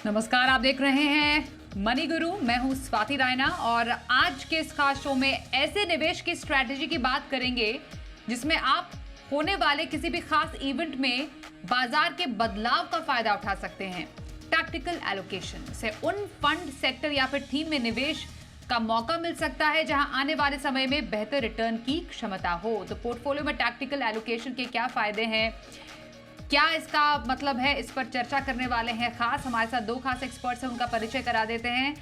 नमस्कार, आप देख रहे हैं मनी गुरु। मैं हूं स्वाति रायना और आज के इस खास शो में ऐसे निवेश की स्ट्रैटेजी की बात करेंगे जिसमें आप होने वाले किसी भी खास इवेंट में बाजार के बदलाव का फायदा उठा सकते हैं। टैक्टिकल एलोकेशन से उन फंड सेक्टर या फिर थीम में निवेश का मौका मिल सकता है जहां आने वाले समय में बेहतर रिटर्न की क्षमता हो। तो पोर्टफोलियो में टैक्टिकल एलोकेशन के क्या फायदे हैं, क्या इसका मतलब है, इस पर चर्चा करने वाले हैं खास हमारे साथ दो खास एक्सपर्ट्स हैं, उनका परिचय करा देते हैं।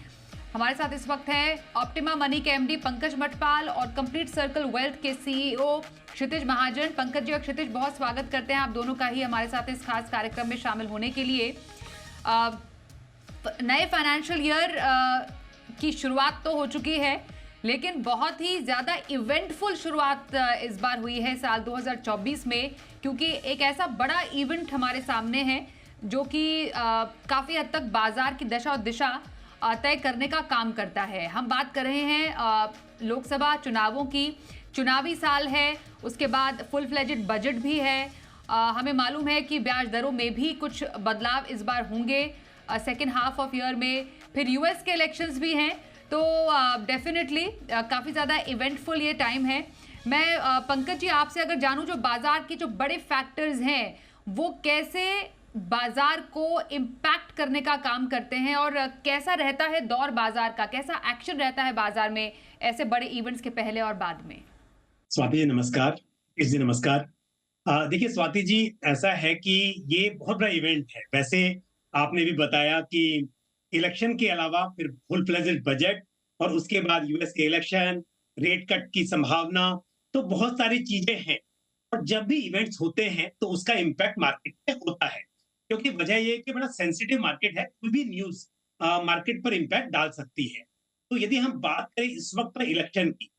हमारे साथ इस वक्त है ऑप्टिमा मनी के एमडी पंकज मठपाल और कंप्लीट सर्कल वेल्थ के सीईओ क्षितिज महाजन। पंकज जी और क्षितिज, बहुत स्वागत करते हैं आप दोनों का ही हमारे साथ इस खास कार्यक्रम में शामिल होने के लिए। नए फाइनेंशियल ईयर की शुरुआत तो हो चुकी है, लेकिन बहुत ही ज़्यादा इवेंटफुल शुरुआत इस बार हुई है साल 2024 में, क्योंकि एक ऐसा बड़ा इवेंट हमारे सामने है जो कि काफ़ी हद तक बाजार की दशा और दिशा तय करने का काम करता है। हम बात कर रहे हैं लोकसभा चुनावों की। चुनावी साल है, उसके बाद फुल फ्लेजेड बजट भी है। हमें मालूम है कि ब्याज दरों में भी कुछ बदलाव इस बार होंगे सेकेंड हाफ ऑफ ईयर में। फिर यूएस के इलेक्शंस भी हैं, तो डेफिनेटली काफ़ी ज़्यादा इवेंटफुल ये टाइम है। मैं पंकज जी आपसे अगर जानूं, जो बाजार के जो बड़े फैक्टर्स हैं वो कैसे बाजार को इम्पैक्ट करने का काम करते हैं और कैसा रहता है दौर बाजार का, कैसा एक्शन रहता है बाजार में ऐसे बड़े इवेंट्स के पहले और बाद में। स्वाति जी नमस्कार। इस जी नमस्कार। देखिए स्वाति जी, ऐसा है कि ये बहुत बड़ा इवेंट है। वैसे आपने भी बताया कि इलेक्शन के अलावा फिर फुल फ्लेजेड बजट और उसके बाद यूएस के इलेक्शन, रेट कट की संभावना, तो बहुत सारी चीजें हैं। और जब भी इवेंट्स होते हैं तो उसका इम्पैक्ट मार्केट पे होता है, क्योंकि वजह ये है कि बड़ा सेंसिटिव मार्केट है। कोई भी न्यूज मार्केट पर इम्पैक्ट डाल सकती है। तो यदि हम बात करें इस वक्त इलेक्शन की,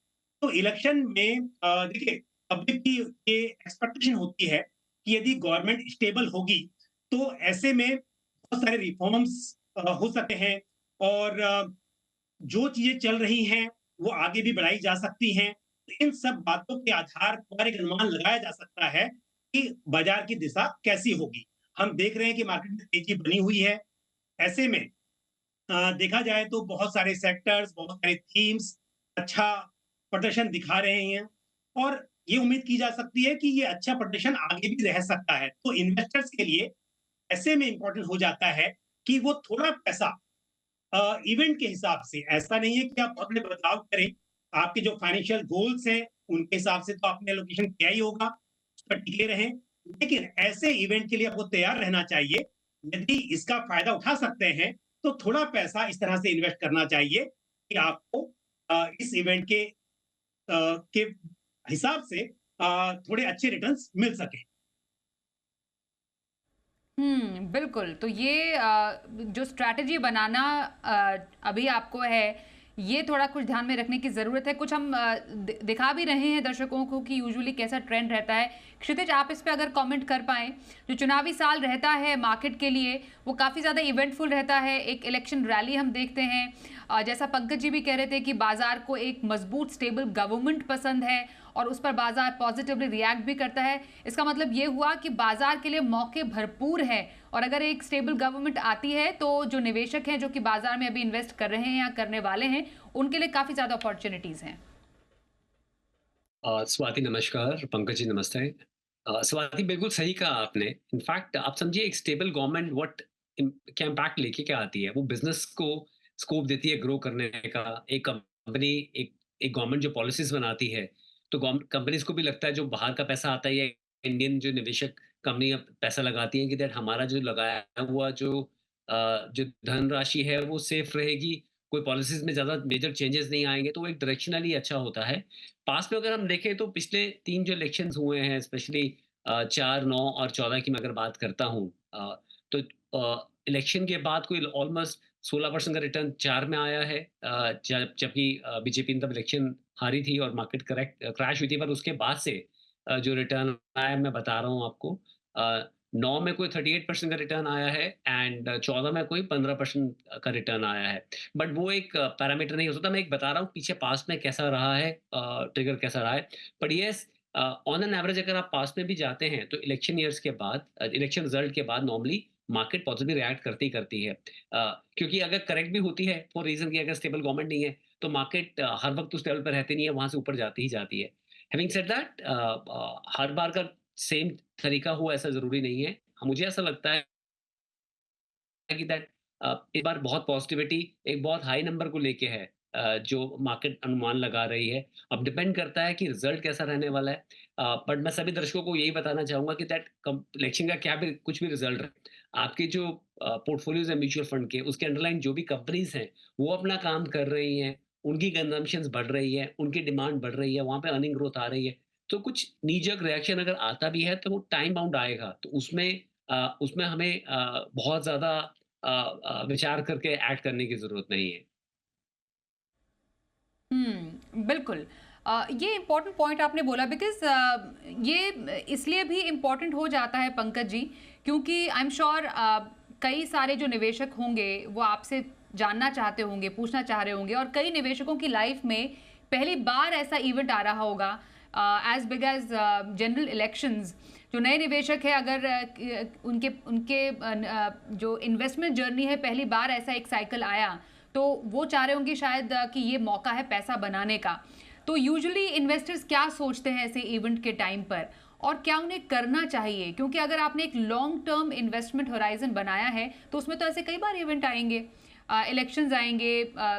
तो इलेक्शन में देखिए, पब्लिक की ये एक्सपेक्टेशन होती है कि यदि गवर्नमेंट स्टेबल होगी तो ऐसे में बहुत सारे रिफॉर्म्स हो सकते हैं और जो चीजें चल रही हैं वो आगे भी बढ़ाई जा सकती हैं। तो इन सब बातों के आधार पर एक अनुमान लगाया जा सकता है कि बाजार की दिशा कैसी होगी। हम देख रहे हैं कि मार्केट में तेजी बनी हुई है। ऐसे में देखा जाए तो बहुत सारे सेक्टर्स, बहुत सारे थीम्स अच्छा प्रदर्शन दिखा रहे हैं और ये उम्मीद की जा सकती है कि ये अच्छा प्रदर्शन आगे भी रह सकता है। तो इन्वेस्टर्स के लिए ऐसे में इंपॉर्टेंट हो जाता है कि वो थोड़ा पैसा इवेंट के हिसाब से, ऐसा नहीं है कि आप अपने बदलाव करें। आपके जो फाइनेंशियल गोल्स हैं उनके हिसाब से तो आपने एलोकेशन किया ही होगा, उस पर टिके रहें। लेकिन ऐसे इवेंट के लिए आपको तैयार रहना चाहिए। यदि इसका फायदा उठा सकते हैं तो थोड़ा पैसा इस तरह से इन्वेस्ट करना चाहिए कि आपको इस इवेंट के हिसाब से थोड़े अच्छे रिटर्न्स मिल सके। बिल्कुल। तो ये जो स्ट्रैटेजी बनाना अभी आपको है, ये थोड़ा कुछ ध्यान में रखने की ज़रूरत है। कुछ हम दिखा भी रहे हैं दर्शकों को कि यूजुअली कैसा ट्रेंड रहता है। क्षितिज, आप इस पे अगर कमेंट कर पाएँ, जो चुनावी साल रहता है मार्केट के लिए वो काफ़ी ज़्यादा इवेंटफुल रहता है। एक इलेक्शन रैली हम देखते हैं। जैसा पंकज जी भी कह रहे थे कि बाजार को एक मजबूत स्टेबल गवर्नमेंट पसंद है और उस पर बाजार पॉजिटिवली रिएक्ट भी करता है। इसका मतलब ये हुआ कि बाजार के लिए मौके भरपूर है और अगर एक स्टेबल गवर्नमेंट आती है तो जो निवेशक हैं, जो कि बाजार में अभी इन्वेस्ट कर रहे हैं या करने वाले हैं, उनके लिए काफ़ी ज़्यादा अपॉर्चुनिटीज़ हैं। स्वाति नमस्कार, पंकज जी नमस्ते। स्वाति बिल्कुल सही कहा आपने। इनफैक्ट आप समझिए एक स्टेबल गवर्नमेंट क्या इम्पैक्ट लेके क्या आती है? वो बिज़नेस को स्कोप देती है ग्रो करने का। एक कंपनी एक एक गवर्नमेंट जो पॉलिसीज़ बनाती है, तो कंपनीज़ को भी लगता है जो बाहर का पैसा आता है या इंडियन जो निवेशक कंपनियाँ पैसा लगाती हैं कि दैट हमारा जो लगाया हुआ जो धनराशि है वो सेफ रहेगी, कोई पॉलिसीज़ में ज़्यादा मेजर चेंजेस नहीं आएँगे, तो वो एक डायरेक्शनली अच्छा होता है। पास्ट में अगर हम देखें तो पिछले 3 जो इलेक्शंस हुए हैं स्पेशली 4, 9 और 14 की मैं अगर बात करता हूँ, तो इलेक्शन के बाद कोई ऑलमोस्ट 16% का रिटर्न 4 में आया है, जबकि बीजेपी ने तब इलेक्शन हारी थी और मार्केट क्रैश हुई थी, पर उसके बाद से जो रिटर्न आया है मैं बता रहा हूँ आपको। 9 में कोई 38% का रिटर्न आया है एंड 14 में कोई 15% का रिटर्न आया है। बट वो एक पैरामीटर नहीं हो सकता। मैं एक बता रहा हूँ पीछे पास्ट में कैसा रहा है, ट्रिगर कैसा रहा है। But yes, on an average अगर आप पास्ट में भी जाते हैं तो इलेक्शन ईयर्स के बाद, इलेक्शन रिजल्ट के बाद नॉर्मली मार्केट पॉजिटिवली रिएक्ट करती ही करती है। क्योंकि अगर करेक्ट भी होती है फॉर रीज़न कि अगर स्टेबल गवर्नमेंट नहीं है, तो मार्केट हर वक़्त उस लेवल पे रहती नहीं है, वहाँ से ऊपर जाती ही जाती है। हैविंग सेड दैट हर बार का सेम तरीका हो ऐसा ज़रूरी नहीं है। मुझे ऐसा लगता है कि दैट इस बार बहुत पॉजिटिविटी एक बहुत हाई नंबर को लेके है, जो मार्केट अनुमान लगा रही है। अब डिपेंड करता है कि रिजल्ट कैसा रहने वाला है। बट मैं सभी दर्शकों को यही बताना चाहूँगा कि दैट इलेक्शन का क्या भी कुछ भी रिजल्ट रहे, आपके जो पोर्टफोलियोज़ है म्यूचुअल फंड के, उसके अंडरलाइन जो भी कंपनीज़ हैं, वो अपना काम कर रही हैं, उनकी कंजम्पशन्स बढ़ रही है, उनकी डिमांड बढ़ रही है, वहाँ पे अर्निंग ग्रोथ आ रही है। तो कुछ नी-जर्क रिएक्शन अगर आता भी है, तो वो टाइम बाउंड आएगा। तो उसमें हमें बहुत ज़्यादा विचार करके एक्ट करने की ज़रूरत नहीं है। बिल्कुल। ये इम्पोर्टेंट पॉइंट आपने बोला बिकॉज़ ये इसलिए भी इम्पोर्टेंट हो जाता है पंकज जी, क्योंकि आई एम श्योर कई सारे जो निवेशक होंगे, वो आपसे जानना चाहते होंगे, पूछना चाह रहे होंगे और कई निवेशकों की लाइफ में पहली बार ऐसा इवेंट आ रहा होगा as big as general elections. जो नए निवेशक है अगर उनके उनके जो इन्वेस्टमेंट जर्नी है पहली बार ऐसा एक साइकिल आया, तो वो चाह रहे होंगे शायद कि ये मौका है पैसा बनाने का। तो यूजुअली इन्वेस्टर्स क्या सोचते हैं ऐसे इवेंट के टाइम पर और क्या उन्हें करना चाहिए? क्योंकि अगर आपने एक लॉन्ग टर्म इन्वेस्टमेंट होराइजन बनाया है, तो उसमें तो ऐसे कई बार इवेंट आएँगे। इलेक्शंस आएँगे,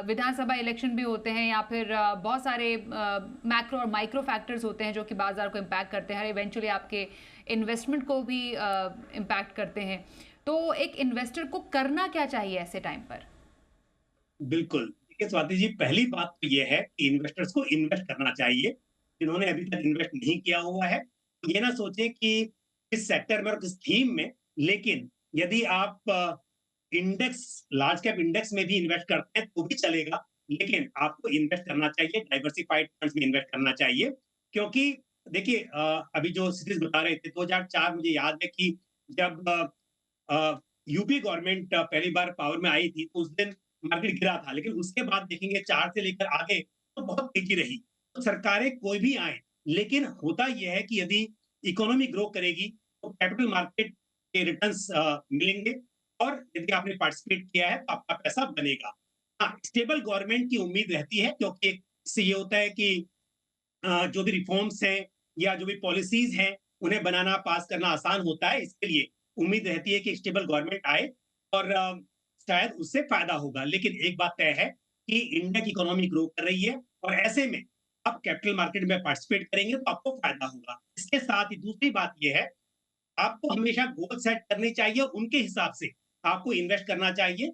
विधानसभा इलेक्शन भी होते हैं या फिर बहुत सारे मैक्रो और माइक्रो फैक्टर्स होते हैं जो कि बाज़ार को इम्पैक्ट करते हैं और इवेंचुअली आपके इन्वेस्टमेंट को भी इम्पैक्ट करते हैं। तो एक इन्वेस्टर को करना क्या चाहिए ऐसे टाइम पर? बिल्कुल। देखिए स्वाति जी, पहली बात तो ये है कि इन्वेस्टर्स को इन्वेस्ट करना चाहिए। जिन्होंने अभी तक इन्वेस्ट नहीं किया हुआ है, ये ना सोचें कि इस सेक्टर में और किस थीम में, लेकिन यदि आप इंडेक्स लार्ज कैप इंडेक्स में भी इन्वेस्ट करते हैं तो भी चलेगा, लेकिन आपको इन्वेस्ट करना चाहिए, डाइवर्सिफाइड फंड्स में इन्वेस्ट करना चाहिए। क्योंकि देखिए अभी जो क्षितिज बता रहे थे 2004, मुझे याद है कि जब यूपी गवर्नमेंट पहली बार पावर में आई थी, तो उस दिन मार्केट गिरा था, लेकिन उसके बाद देखेंगे 4 से लेकर आगे तो बहुत तेजी रही। तो सरकारें कोई भी आए, लेकिन होता यह है कि यदि इकोनॉमी ग्रो करेगी, तो कैपिटल मार्केट के रिटर्न्स मिलेंगे और यदि आपने पार्टिसिपेट किया है, तो आपका पैसा बनेगा। हाँ, स्टेबल गवर्नमेंट की उम्मीद रहती है, क्योंकि इससे ये होता है कि जो भी रिफॉर्म्स हैं या जो भी पॉलिसीज हैं, उन्हें बनाना, पास करना आसान होता है। इसके लिए उम्मीद रहती है कि स्टेबल गवर्नमेंट आए और शायद उससे फ़ायदा होगा। लेकिन एक बात तय है कि इंडिया की इकोनॉमी ग्रो कर रही है और ऐसे में आप कैपिटल मार्केट में पार्टिसिपेट करेंगे तो आपको फ़ायदा होगा। इसके साथ ही दूसरी बात ये है, आपको हमेशा गोल सेट करने चाहिए और उनके हिसाब से आपको इन्वेस्ट करना चाहिए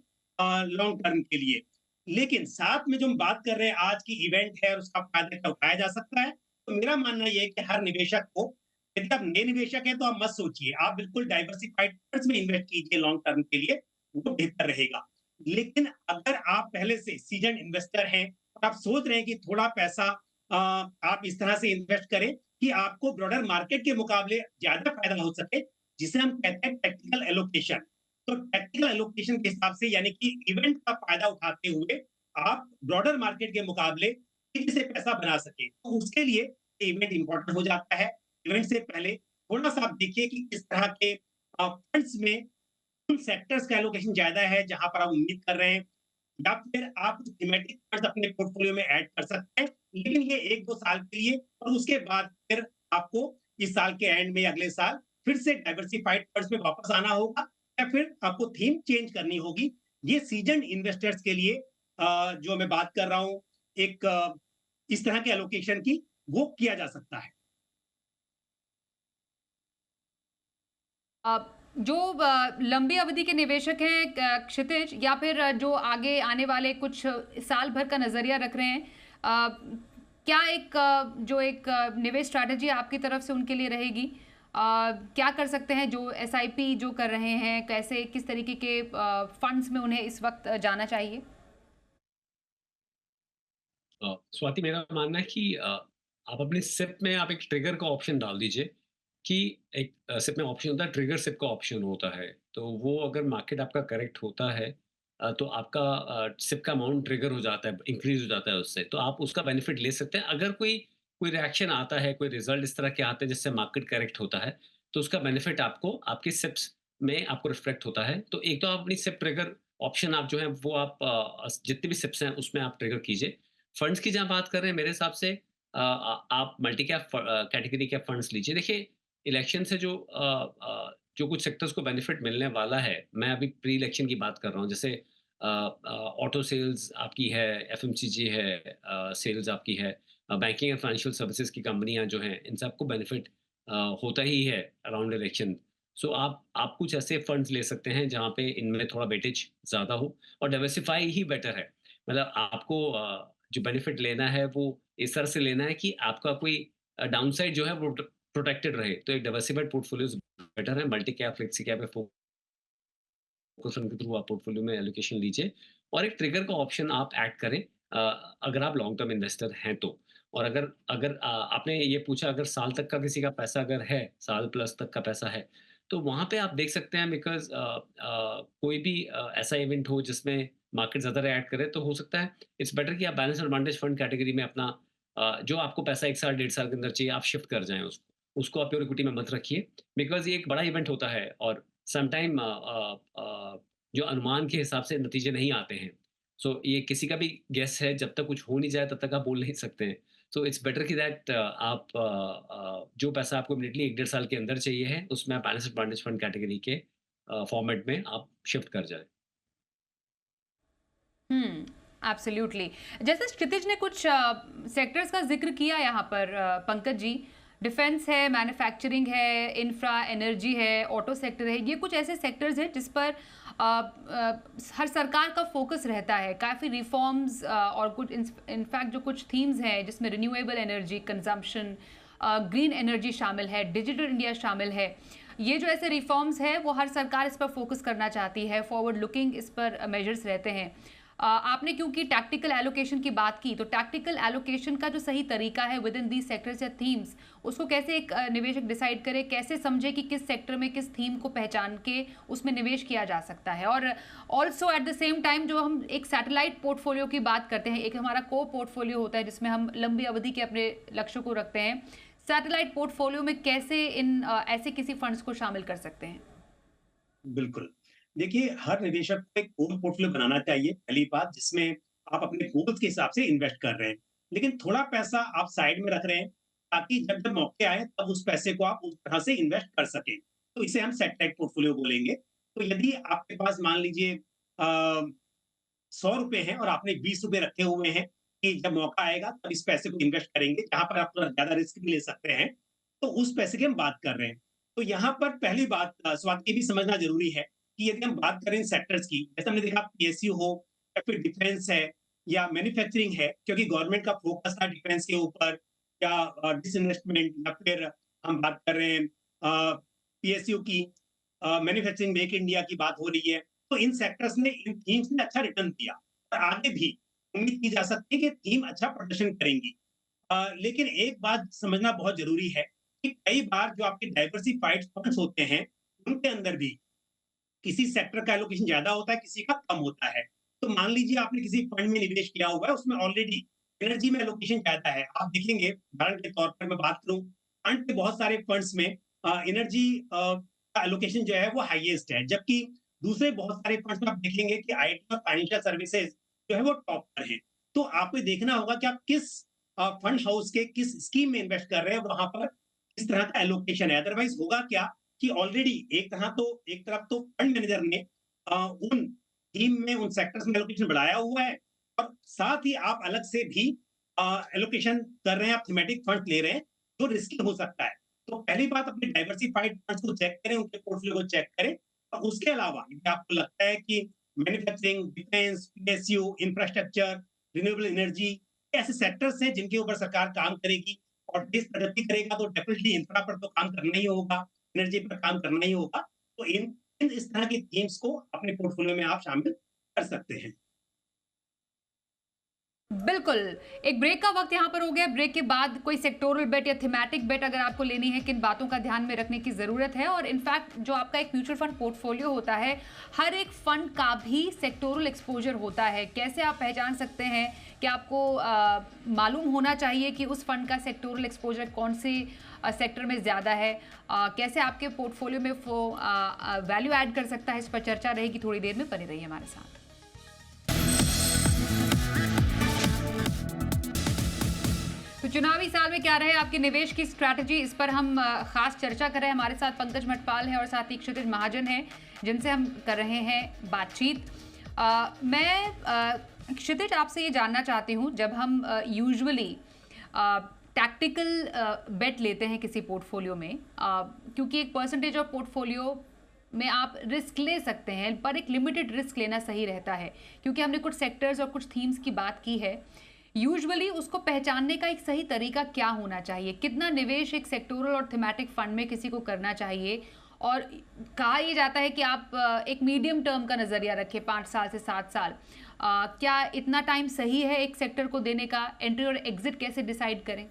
लॉन्ग टर्म के लिए। लेकिन साथ में जो हम बात कर रहे हैं आज की इवेंट है और उसका फ़ायदा क्या उठाया जा सकता है, तो मेरा मानना ये है कि हर निवेशक को, यदि आप नए निवेशक हैं तो आप मत सोचिए, आप बिल्कुल डाइवर्सिफाइड फंड्स में इन्वेस्ट कीजिए लॉन्ग टर्म के लिए, वो बेहतर रहेगा। लेकिन अगर आप पहले से सीज़न्ड इन्वेस्टर हैं और आप सोच रहे हैं कि थोड़ा पैसा आप इस तरह से इन्वेस्ट करें कि आपको ब्रॉडर मार्केट के मुकाबले ज़्यादा फ़ायदा हो सके, जिसे हम कहते हैं टैक्टिकल एलोकेशन। तो टैक्टिकल एलोकेशन के हिसाब से, यानी कि इवेंट का फ़ायदा उठाते हुए आप ब्रॉडर मार्केट के मुकाबले तेज़ी से पैसा बना सकें, तो उसके लिए ये इवेंट इम्पोर्टेंट हो जाता है। इवेंट से पहले थोड़ा-सा आप देखिए कि किस तरह के फंड्स में उन सेक्टर्स का एलोकेशन ज़्यादा है, जहाँ पर आप उम्मीद कर रहे हैं, या फिर आप थीमेटिक फंड्स अपने पोर्टफोलियो में ऐड कर सकते हैं। लेकिन ये 1-2 साल के लिए, और उसके बाद फिर आपको इस साल के एंड में या अगले साल फिर से डाइवर्सिफाइड फंड्स में वापस आना होगा या फिर आपको थीम चेंज करनी होगी। ये सीजन्ड इन्वेस्टर्स के लिए जो मैं बात कर रहा हूँ, एक इस तरह के एलोकेशन की, वो किया जा सकता है। अ, जो लंबी अवधि के निवेशक हैं क्षितिज या फिर जो आगे आने वाले कुछ साल भर का नज़रिया रख रहे हैं, क्या एक जो एक निवेश स्ट्रैटेजी आपकी तरफ से उनके लिए रहेगी? क्या कर सकते हैं जो एसआईपी जो कर रहे हैं, कैसे किस तरीके के फंड्स में उन्हें इस वक़्त जाना चाहिए? स्वाति, मेरा मानना है कि आप अपने सिप में आप एक ट्रिगर का ऑप्शन डाल दीजिए कि एक सिप में ऑप्शन होता है, ट्रिगर सिप का ऑप्शन होता है। तो वो अगर मार्केट आपका करेक्ट होता है, तो आपका सिप का अमाउंट ट्रिगर हो जाता है, इंक्रीज़ हो जाता है उससे। तो आप उसका बेनिफिट ले सकते हैं। अगर कोई कोई रिएक्शन आता है, कोई रिज़ल्ट इस तरह के आते हैं जिससे मार्केट करेक्ट होता है, तो उसका बेनिफिट आपको आपके सिप्स में आपको रिफ्लेक्ट होता है। तो एक तो आप अपनी सिप ट्रिगर ऑप्शन आप जो है वो आप जितने भी सिप्स हैं उसमें आप ट्रिगर कीजिए। फंड्स की जहाँ बात कर रहे हैं मेरे हिसाब से आप मल्टी कैप कैटेगरी के फंड्स लीजिए। देखिए इलेक्शन से जो कुछ सेक्टर्स को बेनिफिट मिलने वाला है, मैं अभी प्री इलेक्शन की बात कर रहा हूँ। जैसे ऑटो सेल्स आपकी है, एफएमसीजी है, सेल्स आपकी है, बैंकिंग एंड फाइनेंशियल सर्विसेज की कंपनियाँ जो हैं, इन सबको बेनिफिट होता ही है अराउंड इलेक्शन। सो आप कुछ ऐसे फंड्स ले सकते हैं जहाँ पे इनमें थोड़ा वेटेज ज़्यादा हो और डाइवर्सिफ़ाई ही बेटर है। मतलब आपको जो बेनिफिट लेना है वो इस तरह से लेना है कि आपका कोई डाउनसाइड जो है वो प्रोटेक्टेड रहे। तो एक डाइवर्सिफाइड पोर्टफोलियोज़ बेटर है, मल्टी कैप, फ्लेक्सी कैप या फोकस फंड के थ्रू आप पोर्टफोलियो में एलोकेशन लीजिए और एक ट्रिगर का ऑप्शन आप ऐड करें अगर आप लॉन्ग टर्म इन्वेस्टर हैं तो। और अगर अगर आपने ये पूछा अगर साल तक का किसी का पैसा अगर है, साल प्लस तक का पैसा है, तो वहाँ पे आप देख सकते हैं बिकॉज़ कोई भी ऐसा इवेंट हो जिसमें मार्केट ज़्यादा रिएक्ट करे तो हो सकता है इट्स बेटर कि आप बैलेंस एडवांटेज फंड कैटेगरी में अपना जो आपको पैसा 1 साल, डेढ़ साल के अंदर चाहिए आप शिफ्ट कर जाएँ उसको। उसको आप प्योर इक्विटी में मत रखिए बिकॉज़ ये एक बड़ा इवेंट होता है और समटाइम जो अनुमान के हिसाब से नतीजे नहीं आते हैं। सो ये किसी का भी गेस है, जब तक कुछ हो नहीं जाए तब तक आप बोल नहीं सकते हैं। सो इट्स बेटर कि दैट आप जो पैसा आपको इमीडिएटली 1 डेढ़ साल के अंदर चाहिए है, उसमें आप बैलेंस एडवांटेज फंड कैटेगरी के फॉर्मेट में आप शिफ्ट कर जाएँ। हुँ, एब्सोल्युटली। जैसे क्षितिज ने कुछ सेक्टर्स का ज़िक्र किया यहाँ पर पंकज जी, डिफेंस है, मैन्युफैक्चरिंग है, इंफ्रा, एनर्जी है, ऑटो सेक्टर है, ये कुछ ऐसे सेक्टर्स हैं जिस पर हर सरकार का फोकस रहता है। काफ़ी रिफॉर्म्स और कुछ इनफैक्ट जो कुछ थीम्स हैं जिसमें renewable energy, consumption, green energy शामिल है, डिजिटल इंडिया शामिल है। ये जो ऐसे रिफॉर्म्स हैं वो हर सरकार इस पर फोकस करना चाहती है, फॉरवर्ड लुकिंग इस पर मेजर्स रहते हैं। आपने क्योंकि टैक्टिकल एलोकेशन की बात की, तो टैक्टिकल एलोकेशन का जो सही तरीका है विद इन दीज सेक्टर्स या थीम्स, उसको कैसे एक निवेशक डिसाइड करे, कैसे समझे कि किस सेक्टर में किस थीम को पहचान के उसमें निवेश किया जा सकता है। और also at the same time जो हम एक सैटेलाइट पोर्टफोलियो की बात करते हैं, एक हमारा को पोर्टफोलियो होता है जिसमें हम लंबी अवधि के अपने लक्ष्यों को रखते हैं, सैटेलाइट पोर्टफोलियो में कैसे इन ऐसे किसी फंड्स को शामिल कर सकते हैं? बिल्कुल। देखिए, हर निवेशक को एक गोल पोर्टफोलियो बनाना चाहिए, पहली बात, जिसमें आप अपने गोल्स के हिसाब से इन्वेस्ट कर रहे हैं। लेकिन थोड़ा पैसा आप साइड में रख रहे हैं, ताकि जब-जब मौके आएँ, तब उस पैसे को आप उस तरह से इन्वेस्ट कर सकें। तो इसे हम सेटेलाइट पोर्टफोलियो बोलेंगे। तो यदि आपके पास मान लीजिए अ, ₹100 हैं और आपने ₹20 रखे हुए हैं कि जब मौका आएगा तब इस पैसे को इन्वेस्ट करेंगे, जहाँ पर आप थोड़ा ज़्यादा रिस्क भी ले सकते हैं, तो उस पैसे की हम बात कर रहे हैं। तो यहाँ पर पहली बात स्वाति, ये भी समझना ज़रूरी है कि यदि हम बात करें सेक्टर्स की, जैसे हमने देखा पीएसयू हो या फिर डिफेंस है या मैन्युफैक्चरिंग है, क्योंकि गवर्नमेंट का फोकस था डिफेंस के ऊपर, या डिसइन्वेस्टमेंट, या फिर हम बात कर रहे हैं पीएसयू की, मैन्युफैक्चरिंग मेक इंडिया की बात हो रही है। तो इन सेक्टर्स ने, इन थीम्स ने अच्छा रिटर्न दिया और आगे भी उम्मीद की जा सकती है कि थीम अच्छा प्रदर्शन करेंगी। लेकिन एक बात समझना बहुत ज़रूरी है कि कई बार जो आपके डाइवर्सिफाइड फंड्स होते हैं, उनके अंदर भी किसी सेक्टर का एलोकेशन ज़्यादा होता है, किसी का कम होता है। तो मान लीजिए आपने किसी फंड में निवेश किया हुआ है, उसमें ऑलरेडी एनर्जी में एलोकेशन ज़्यादा है। आप देखेंगे, उदाहरण के तौर पर मैं बात करूँ, फंड के बहुत सारे फंड्स में एनर्जी का एलोकेशन जो है वो हाईएस्ट है। जबकि दूसरे बहुत सारे फंड्स में आप देखेंगे कि आईटी और फाइनेंशियल सर्विसेज जो है वो टॉप पर हैं। तो आपको ये देखना होगा कि आप किस फंड हाउस के किस स्कीम में इन्वेस्ट कर रहे हैं, वहाँ पर किस तरह का एलोकेशन है। अदरवाइज़ होगा क्या कि ऑलरेडी एक तरफ तो फंड मैनेजर ने उन थीम में, उन सेक्टर्स में एलोकेशन बढ़ाया हुआ है, और साथ ही आप अलग से भी एलोकेशन कर रहे हैं, आप थीमेटिक फंड्स ले रहे हैं, जो रिस्की हो सकता है। तो पहली बात, अपने डाइवर्सिफाइड फंड्स को चेक करें, उनके पोर्टफोलियो को चेक करें, और उसके अलावा यदि आपको लगता है कि manufacturing, defence, PSU, infrastructure, renewable energy, ऐसे सेक्टर्स हैं जिनके ऊपर सरकार काम करेगी, और देश प्रगति करेगा, तो डेफिनिटली इंफ्रा पर तो काम करना ही होगा, एनर्जी पर काम करना ही होगा। तो इन इन इस तरह की थीम्स को अपने पोर्टफोलियो में आप शामिल कर सकते हैं। बिल्कुल। एक ब्रेक का वक्त यहाँ पर हो गया। ब्रेक के बाद कोई सेक्टोरल बेट या थीमैटिक बेट अगर आपको लेनी है, किन बातों का ध्यान में रखने की ज़रूरत है? और इनफैक्ट जो आपका एक म्यूचुअल फंड पोर्टफोलियो होता है, हर एक फंड का भी सेक्टोरल एक्सपोजर होता है। कैसे आप पहचान सकते हैं कि आपको मालूम होना चाहिए कि उस फंड का सेक्टोरल एक्सपोजर कौन से सेक्टर में ज़्यादा है? कैसे आपके पोर्टफोलियो में वो वैल्यू ऐड कर सकता है? इस पर चर्चा रहेगी थोड़ी देर में। बने रहिए हमारे साथ। तो चुनावी साल में क्या रहे आपके निवेश की स्ट्रैटेजी, इस पर हम खास चर्चा कर रहे हैं। हमारे साथ पंकज मटपाल है और साथ ही क्षितिज महाजन है, जिनसे हम कर रहे हैं बातचीत। मैं क्षितिज आपसे ये जानना चाहती हूँ, जब हम यूजुअली टैक्टिकल बेट लेते हैं किसी पोर्टफोलियो में, क्योंकि एक परसेंटेज ऑफ पोर्टफोलियो में आप रिस्क ले सकते हैं, पर एक लिमिटेड रिस्क लेना सही रहता है, क्योंकि हमने कुछ सेक्टर्स और कुछ थीम्स की बात की है। यूजुअली उसको पहचानने का एक सही तरीका क्या होना चाहिए? कितना निवेश एक सेक्टोरल और थीमैटिक फंड में किसी को करना चाहिए? और कहा यह जाता है कि आप एक मीडियम टर्म का नज़रिया रखें, 5 साल से 7 साल। क्या इतना टाइम सही है एक सेक्टर को देने का? एंट्री और एग्जिट कैसे डिसाइड करें?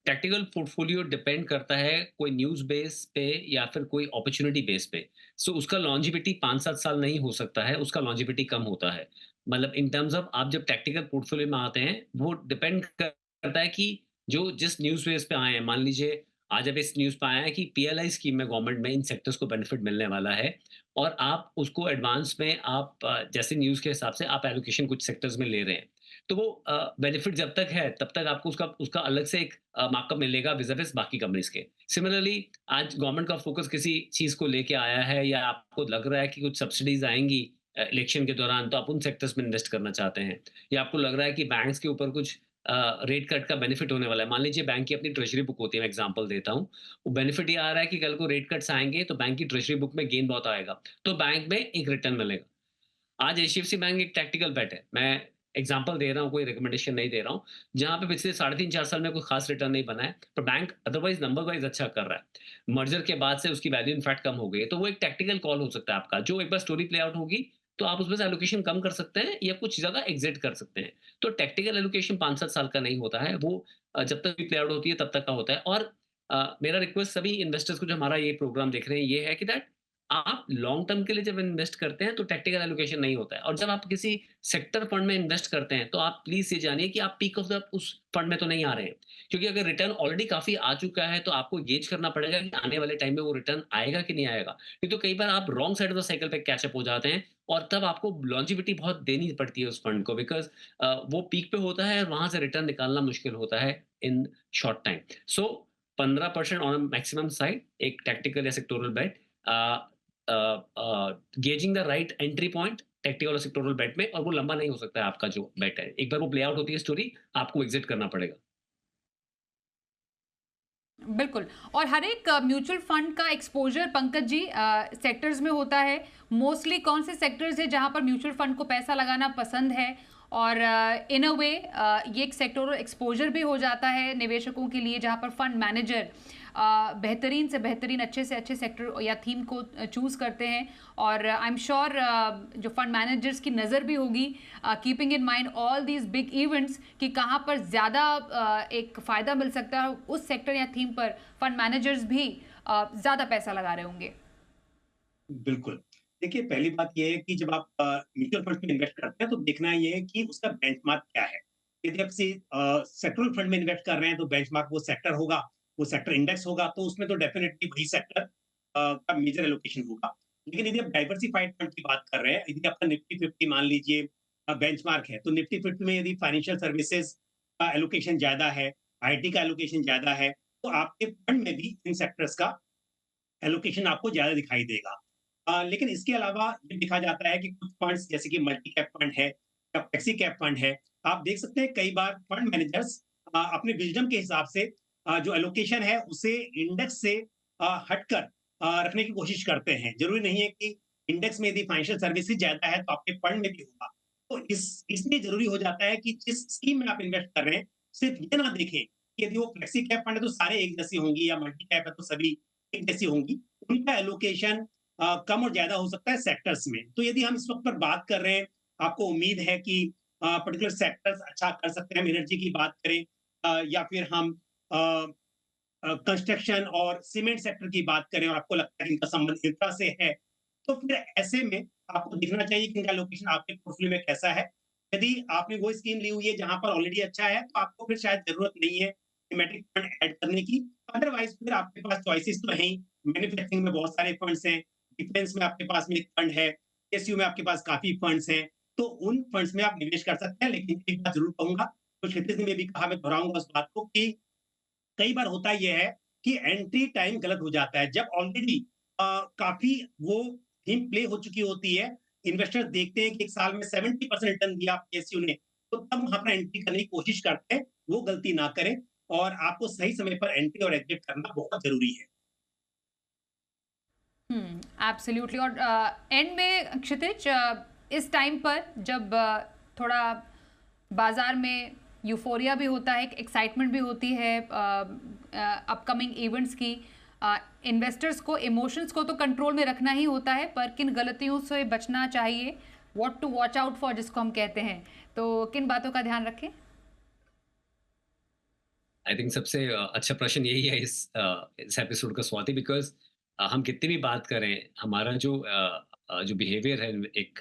टैक्टिकल पोर्टफोलियो डिपेंड करता है कोई न्यूज़ बेस पे या फिर कोई अपॉर्चुनिटी बेस पे। सो उसका लॉन्जिविटी 5-7 साल नहीं हो सकता है, उसका लॉन्जिविटी कम होता है। मतलब इन टर्म्स ऑफ आप जब टैक्टिकल पोर्टफोलियो में आते हैं, वो डिपेंड करता है कि जो जिस न्यूज़ बेस पे आए हैं, मान लीजिए आज अब इस न्यूज़ पे आया है कि पीएलआई स्कीम में गवर्नमेंट में इन सेक्टर्स को बेनिफिट मिलने वाला है और आप उसको एडवांस में आप जैसे न्यूज़ के हिसाब से आप एलोकेशन कुछ सेक्टर्स में ले रहे हैं। तो वो बेनिफिट जब तक है तब तक आपको उसका उसका अलग से एक मार्कअप मिलेगा विज़िबिस बाकी कंपनीज़ के। सिमिलरली आज गवर्नमेंट का फ़ोकस किसी चीज़ को लेके आया है या आपको लग रहा है कि कुछ सब्सिडीज़ आएँगी इलेक्शन के दौरान, तो आप उन सेक्टर्स में इन्वेस्ट करना चाहते हैं। या आपको लग रहा है कि बैंक्स के ऊपर कुछ रेट कट का बेनिफिट होने वाला है। मान लीजिए बैंक की अपनी ट्रेज़री बुक होती है, मैं एग्ज़ाम्पल देता हूँ। वो बेनिफिट ये आ रहा है कि कल को रेट कट्स आएँगे तो बैंक की ट्रेज़री बुक में गेन बहुत आएगा, तो बैंक में एक रिटर्न मिलेगा। आज एचडीएफसी बैंक एक टैक्टिकल बेट है। मैं एग्जांपल दे रहा हूँ, कोई रिकमेंडेशन नहीं दे रहा हूँ। जहाँ पे पिछले साढ़े 3-4 साल में कोई खास रिटर्न नहीं बना है, पर बैंक अदरवाइज़ नंबर वाइज़ अच्छा कर रहा है। मर्जर के बाद से उसकी वैल्यू इनफैक्ट कम हो गई है। तो वो एक टैक्टिकल कॉल हो सकता है आपका, जो एक बार स्टोरी प्ले आउट होगी, तो आप उसमें से एलोकेशन कम कर सकते हैं या कुछ जगह एग्ज़िट कर सकते हैं। तो टैक्टिकल एलोकेशन 5-7 साल का नहीं होता है, वो जब तक भी प्ले आउट होती है तब तक का होता है। और मेरा रिक्वेस्ट सभी इन्वेस्टर्स को जो हमारा ये प्रोग्राम देख रहे हैं, ये है कि दैट आप लॉन्ग टर्म के लिए जब इन्वेस्ट करते हैं तो टैक्टिकल एलोकेशन नहीं होता है, और जब आप किसी सेक्टर फंड में इन्वेस्ट करते हैं तो आप प्लीज ये जानिए कि आप पीक ऑफ द उस फंड में तो नहीं आ रहे हैं, क्योंकि अगर रिटर्न ऑलरेडी काफी आ चुका है तो आपको गेज करना पड़ेगा कि आने वाले टाइम में वो रिटर्न आएगा कि नहीं आएगा। नहीं तो कई बार आप wrong side of the cycle पे कैचअप हो जाते हैं और तब आपको लॉन्जिविटी बहुत देनी पड़ती है उस फंड को, बिकॉज वो पीक पे होता है और वहां से रिटर्न निकालना मुश्किल होता है in short time. So 15% on maximum side एक टैक्टिकल या sectoral bet, gauging the right entry point tactical और सेक्टोरल बेट में, और वो लंबा नहीं हो सकता है आपका जो बेट है। एक बार वो प्ले आउट होती है स्टोरी, आपको एग्जिट करना पड़ेगा। बिल्कुल। और हर एक म्यूचुअल फंड का एक्सपोजर पंकज जी सेक्टर्स में होता है। मोस्टली कौन से सेक्टर्स है जहां पर म्यूचुअल फंड को पैसा लगाना पसंद है? और इन अ वे ये एक सेक्टोरल एक्सपोजर भी हो जाता है निवेशकों के लिए, जहां पर फंड मैनेजर बेहतरीन से बेहतरीन, अच्छे से अच्छे सेक्टर या थीम को चूज़ करते हैं। और आई एम श्योर जो फंड मैनेजर्स की नज़र भी होगी, keeping in mind all these big events, कि कहाँ पर ज़्यादा एक फ़ायदा मिल सकता है, उस सेक्टर या थीम पर फंड मैनेजर्स भी ज़्यादा पैसा लगा रहे होंगे। बिल्कुल। देखिए, पहली बात ये है कि जब आप म्यूचुअल फंड में इन्वेस्ट करते हैं तो देखना ये है कि उसका बेंचमार्क क्या है। यदि आप किसी सेक्टरल फंड में इन्वेस्ट कर रहे हैं तो बेंचमार्क वो सेक्टर होगा, वो सेक्टर इंडेक्स होगा, तो उसमें तो डेफिनिटली वही सेक्टर का मेजर एलोकेशन होगा। लेकिन यदि आप डाइवर्सिफाइड फंड की बात कर रहे हैं, यदि आपका निफ्टी 50 मान लीजिए बेंचमार्क है, तो निफ्टी 50 में यदि फाइनेंशियल सर्विसेज का एलोकेशन ज़्यादा है, आईटी का एलोकेशन ज़्यादा है, तो आपके फंड में भी इन सेक्टर्स का एलोकेशन आपको ज़्यादा दिखाई देगा। लेकिन इसके अलावा ये देखा जाता है कि कुछ फंड्स जैसे कि मल्टी कैप फंड है या फ्लेक्सी कैप फंड है, आप देख सकते हैं कई बार फंड मैनेजर्स अपने विज़डम के हिसाब से जो एलोकेशन है उसे इंडेक्स से हटकर रखने की कोशिश करते हैं। ज़रूरी नहीं है कि इंडेक्स में यदि फाइनेंशियल सर्विसेज ज़्यादा है तो आपके फंड में भी होगा। तो इसलिए ज़रूरी हो जाता है कि जिस स्कीम में आप इन्वेस्ट कर रहे हैं, सिर्फ ये ना देखें कि यदि वो फ्लेक्सी कैप फंड है तो सारे एक जैसी होंगी, या मल्टी कैप है तो सभी एक जैसी होंगी। उनका एलोकेशन कम और ज़्यादा हो सकता है सेक्टर्स में। तो यदि हम इस वक़्त पर बात कर रहे हैं, आपको उम्मीद है कि पर्टिकुलर सेक्टर्स अच्छा कर सकते हैं। हम एनर्जी की बात करें या फिर हम कंस्ट्रक्शन और सीमेंट सेक्टर की बात करें और आपको लगता है कि इनका संबंध इंफ्रा से है, तो फिर ऐसे में आपको देखना चाहिए कि इनका लोकेशन आपके पोर्टफोलियो में कैसा है। यदि आपने वो स्कीम ली हुई है जहाँ पर ऑलरेडी अच्छा है, तो आपको फिर शायद ज़रूरत नहीं है थीमेटिक फंड ऐड करने की। अदरवाइज़ फिर आपके पास चॉइसेस तो हैं ही। मैन्युफैक्चरिंग में बहुत सारे फंड्स हैं, डिफेंस में आपके पास में एक फंड है, एसयू में आपके पास काफ़ी फंड्स हैं, तो उन फंड्स में आप निवेश कर सकते हैं। लेकिन एक बात ज़रूर कहूँगा, तो क्षितिज ने भी कहा, मैं दोहराऊँगा उस बात को कि कई बार होता ये है कि एंट्री टाइम गलत हो जाता है। जब ऑलरेडी काफ़ी वो थीम प्ले हो चुकी होती है, इन्वेस्टर्स देखते हैं कि 1 साल में 70% रिटर्न दिया एसयू ने, तो तब वहाँ पर एंट्री करने की कोशिश करते हैं, वो गलती ना करें और आपको सही समय पर एंट्री और एग्ज़िट करना बहुत ज़रूरी है। एब्सोल्युटली। और एंड में क्षितिज, इस टाइम पर जब थोड़ा बाजार में यूफोरिया भी होता है, एक्साइटमेंट भी होती है अपकमिंग इवेंट्स की, इन्वेस्टर्स को इमोशंस को तो कंट्रोल में रखना ही होता है, पर किन गलतियों से बचना चाहिए, what to watch out for जिसको हम कहते हैं, तो किन बातों का ध्यान रखें? आई थिंक सबसे अच्छा प्रश्न यही है इस एपिसोड का, स्वाति, बिकॉज़ हम कितनी भी बात करें, हमारा जो बिहेवियर है, एक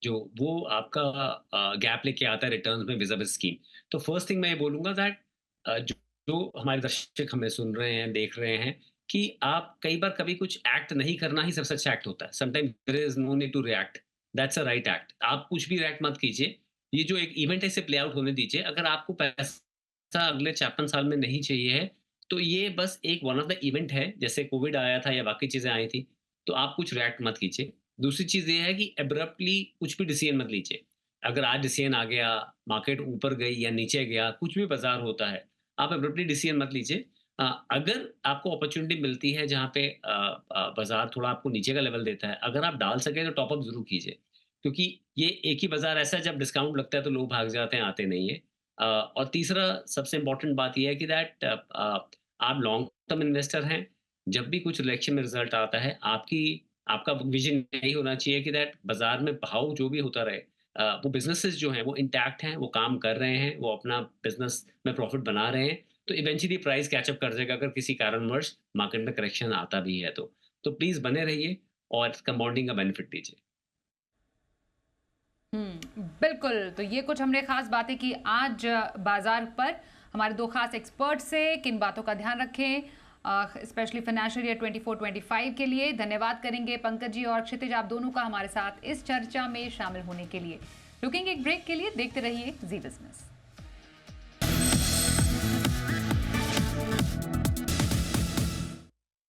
जो वो आपका गैप लेके आता है रिटर्न्स में विज़ स्कीम। तो फर्स्ट थिंग मैं ये बोलूँगा दैट जो जो हमारे दर्शक हमें सुन रहे हैं, देख रहे हैं, कि आप कई बार कभी कुछ एक्ट नहीं करना ही सबसे अच्छा एक्ट होता है। Sometimes there is no need to react, that's a right act. आप कुछ भी रिएक्ट मत कीजिए। ये जो एक इवेंट है, इसे प्ले आउट होने दीजिए। अगर आपको पैसा अगले 4-5 साल में नहीं चाहिए है, तो ये बस एक वन ऑफ द इवेंट है, जैसे कोविड आया था या बाकी चीज़ें आई थी, तो आप कुछ रिएक्ट मत कीजिए। दूसरी चीज़ ये है कि एब्रप्टली कुछ भी डिसीजन मत लीजिए। अगर आज डिसीजन आ गया, मार्केट ऊपर गई या नीचे गया, कुछ भी बाज़ार होता है, आप एब्रप्टली डिसीजन मत लीजिए। अगर आपको अपॉर्च्युनिटी मिलती है जहाँ पे बाज़ार थोड़ा आपको नीचे का लेवल देता है, अगर आप डाल सकें तो टॉप अप ज़रूर कीजिए। क्योंकि ये एक ही बाज़ार ऐसा है, जब डिस्काउंट लगता है तो लोग भाग जाते हैं, आते नहीं हैं। और तीसरा सबसे इम्पोर्टेंट बात ये है कि आप लॉन्ग टर्म इन्वेस्टर हैं। जब भी कुछ इलेक्शन में रिजल्ट आता है, आपका विजन यही होना चाहिए कि दैट बाजार में भाव जो भी होता रहे, वो बिजनेसेस जो हैं वो इंटैक्ट हैं, वो काम कर रहे हैं, वो अपना बिजनेस में प्रॉफिट बना रहे हैं, तो इवेंचुअली प्राइस कैचअप कर जाएगा अगर किसी कारणवश मार्केट में करेक्शन आता भी है तो प्लीज बने रहिए और कंपाउंडिंग का बेनिफिट लीजिए। बिल्कुल। तो ये कुछ हमने खास बातें की आज बाजार पर हमारे दो खास एक्सपर्ट से, किन बातों का ध्यान रखें स्पेशली फाइनेंशियल ईयर 24-25 के लिए। धन्यवाद करेंगे पंकज जी और क्षितिज, आप दोनों का हमारे साथ इस चर्चा में शामिल होने के लिए। रुकेंगे एक ब्रेक के लिए, देखते रहिए जी बिजनेस।